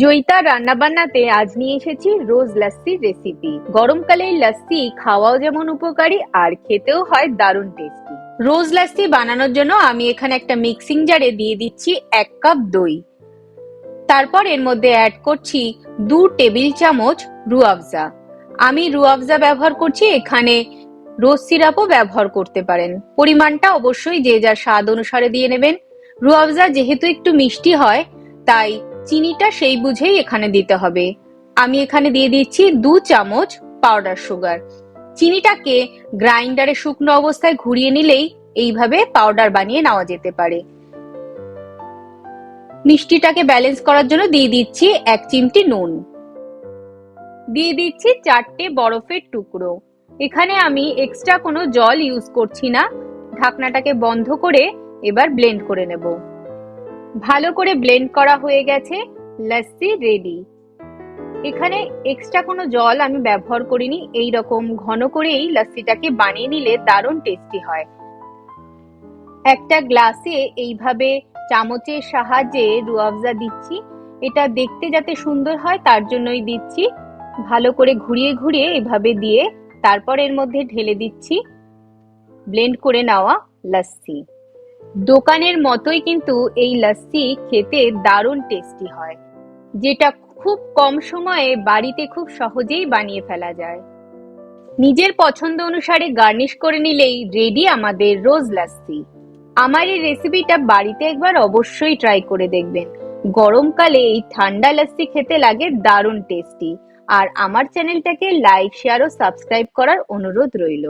জয়িতা রান্নাবান্নাতে আজ নিয়ে এসেছি রোজ লাস্সির রেসিপি। গরমকালে এই লাস্সি খাওয়াও যেমন উপকারী আর খেতেও হয় দারুণ টেস্টি। রোজ লাস্সি বানানোর জন্য আমি এখানে একটা মিক্সিং জারে দিয়ে দিচ্ছি 1 কাপ দই। তারপর এর মধ্যে অ্যাড করছি 2 টেবিল চামচ রুয়াবজা। আমি রুয়াবজা ব্যবহার করছি, এখানে রোজ সিরাপও ব্যবহার করতে পারেন। পরিমাণটা অবশ্যই যে যার স্বাদ অনুসারে দিয়ে নেবেন। রুয়াবজা যেহেতু একটু মিষ্টি হয়, তাই চিনিটা সেই বুঝেই এখানে দিতে হবে। আমি এখানে দিয়ে দিচ্ছি 2 চামচ পাউডার সুগার। চিনিটাকে গ্রাইন্ডারে শুকনো অবস্থায় ঘুরিয়ে নিলেই এইভাবে পাউডার বানিয়ে নেওয়া যেতে পারে। মিষ্টিটাকে ব্যালেন্স করার জন্য দিয়ে দিচ্ছি 1 চিমটি নুন। দিয়ে দিচ্ছি 4টে বরফের টুকরো। এখানে আমি এক্সট্রা কোনো জল ইউজ করছি না। ঢাকনাটাকে বন্ধ করে এবার ব্লেন্ড করে নেব। ভালো করে ব্লেন্ড করা হয়ে গেছে, লাস্সি রেডি। এখানে এক্সট্রা কোনো জল আমি ব্যবহার করিনি, এই রকম ঘন করেই লাস্সিটাকে বানিয়ে নিলে দারুণ টেস্টি হয়। একটা গ্লাসে এইভাবে চামচের সাহায্যে রুয়াবজা দিচ্ছি। এটা দেখতে যাতে সুন্দর হয় তার জন্যই দিচ্ছি। ভালো করে ঘুরিয়ে ঘুরিয়ে এভাবে দিয়ে তারপর এর মধ্যে ঢেলে দিচ্ছি ব্লেন্ড করে নেওয়া লাস্সি। দোকানের মতোই কিন্তু এই লাস্সি খেতে দারুণ টেস্টি হয়, যেটা খুব কম সময়ে বাড়িতে খুব সহজেই বানিয়ে ফেলা যায়। নিজের পছন্দ অনুসারে গার্নিশ করে নিলেই রেডি আমাদের রোজ লাস্সি। আমার এই রেসিপিটা বাড়িতে একবার অবশ্যই ট্রাই করে দেখবেন। গরমকালে এই ঠান্ডা লাস্সি খেতে লাগে দারুণ টেস্টি। আর আমার চ্যানেলটাকে লাইক, শেয়ার ও সাবস্ক্রাইব করার অনুরোধ রইল।